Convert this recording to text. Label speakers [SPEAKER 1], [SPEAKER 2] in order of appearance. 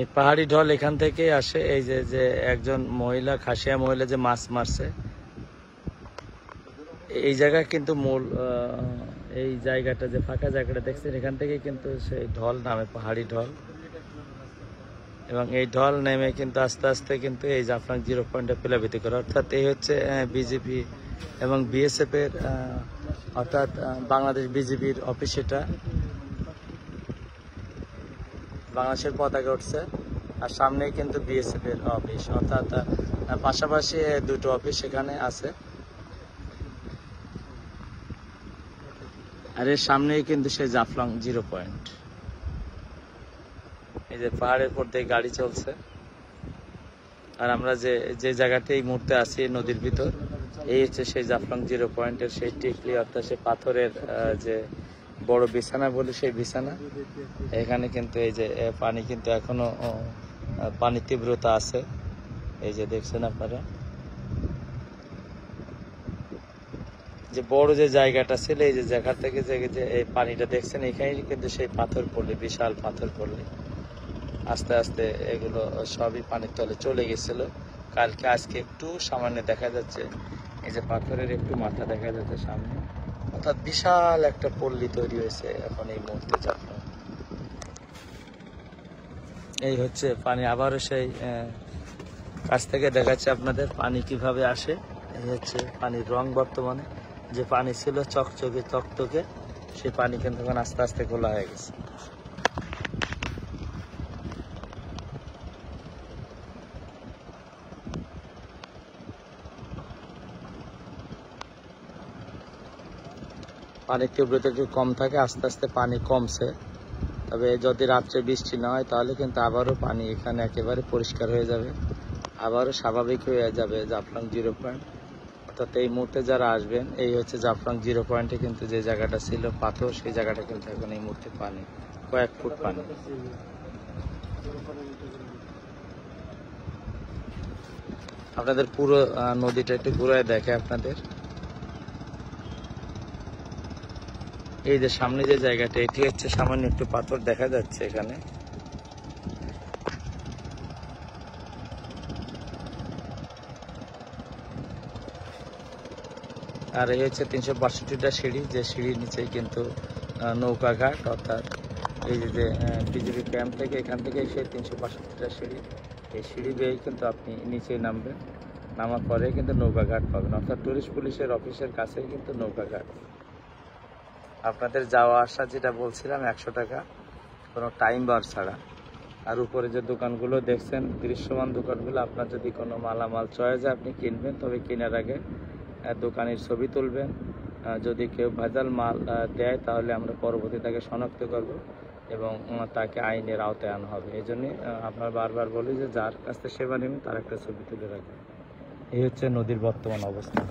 [SPEAKER 1] এই পাহাড়ি ঢল এখান থেকে আসে। এই যে যে একজন মহিলা, খাসিয়া মহিলা যে মাছ মারছে, এই জায়গা কিন্তু মূল এই জায়গাটা যে ফাঁকা জায়গাটা দেখছেন, এখান থেকে কিন্তু সেই ঢল নামে, পাহাড়ি ঢল। এবং এই ঢল নেমে কিন্তু আস্তে আস্তে কিন্তু এই জাফলং জিরো পয়েন্টে প্লাবিত করে। অর্থাৎ এই হচ্ছে বিজেপি এবং বিএসএফ এর অর্থাৎ বাংলাদেশ বিজেপির অফিস। এটা বাংলাদেশের পতাকা উঠছে, আর সামনেই কিন্তু বিএসএফ এর অফিস। অর্থাৎ পাশাপাশি দুটো অফিস সেখানে আছে। আর এর সামনেই কিন্তু সেই জাফলং জিরো পয়েন্ট। এই যে পাহাড়ের উপর দিয়ে গাড়ি চলছে, আর আমরা যে যে জায়গাতে এই মুহূর্তে আছি নদীর ভিতর, এই হচ্ছে সেই জাফলং জিরো পয়েন্টের সেই টিকলি, অর্থাৎ সেই পাথরের যে বড় বিছানা বলি, সেই বিছানা। এখানে কিন্তু এই যে পানি কিন্তু এখনো পানির তীব্রতা আছে, এই যে দেখছেন আপনারা। যে বড় যে জায়গাটা ছিল, এই যে জায়গা থেকে যে এই পানিটা দেখছেন, এখানে কিন্তু সেই পাথর পড়লে, বিশাল পাথর পড়লে আস্তে আস্তে এগুলো সবই পানির তলে চলে গেছিল। কালকে আজকে একটু সামান্য দেখা যাচ্ছে, এই যে পাথরের একটু মাথা দেখা যাচ্ছে সামনে। অর্থাৎ বিশাল একটা পল্লী তৈরি হয়েছে এখন এই মুহূর্তে জাফলং। এই হচ্ছে পানি। আবারও সেই কাছ থেকে দেখাচ্ছে আপনাদের পানি কিভাবে আসে। এই হচ্ছে পানির রং বর্তমানে। যে পানি ছিল চকচকে তকতকে, সেই পানি কিন্তু এখন আস্তে আস্তে ঘোলা হয়ে গেছে। পানির তীব্রতা একটু কম থাকে, আস্তে আস্তে পানি কমছে। তবে যদি রাত্রে বৃষ্টি না হয়, তাহলে কিন্তু আবারও পানি এখানে একেবারে পরিষ্কার হয়ে যাবে, আবারও স্বাভাবিক হয়ে যাবে জাফলং জিরো পয়েন্ট। অর্থাৎ এই মুহূর্তে যারা আসবেন, এই হচ্ছে জাফলং জিরো পয়েন্টে কিন্তু যে জায়গাটা ছিল পাথর, সেই জায়গাটা কিন্তু এখন এই মুহূর্তে পানি, কয়েক ফুট পানি। আপনাদের পুরো নদীটা একটু ঘুরায় দেখে আপনাদের। এই যে সামনে যে জায়গাটা, এটি হচ্ছে সামান্য একটু পাথর দেখা যাচ্ছে এখানে। আর এই হচ্ছে 362টা সিঁড়ি, যে সিঁড়ির নিচেই কিন্তু নৌকাঘাট। অর্থাৎ এই যে বিজেপি ক্যাম্প থেকে, এখান থেকে সেই 362টা সিঁড়ি, এই সিঁড়ি বেয়ে কিন্তু আপনি নিচে নামবেন। নামার পরে কিন্তু নৌকাঘাট পাবেন। অর্থাৎ টুরিস্ট পুলিশের অফিসের কাছেই কিন্তু নৌকাঘাট। আপনাদের যাওয়া আসা যেটা বলছিলাম 100 টাকা, কোনো টাইম বার ছাড়া। আর উপরে যে দোকানগুলো দেখছেন, দৃশ্যমান দোকানগুলো, আপনার যদি কোনো মালামাল চয়েসে আপনি কিনবেন, তবে কেনার আগে দোকানের ছবি তুলবেন। যদি কেউ ভেজাল মাল দেয়, তাহলে আমরা পরবর্তী তাকে শনাক্ত করব এবং তাকে আইনের আওতায় আনা হবে। এই জন্যে আপনার বারবার বলি যে যার কাছ থেকে সেবা নেবেন, তার একটা ছবি তুলে রাখবেন। এই হচ্ছে নদীর বর্তমান অবস্থা।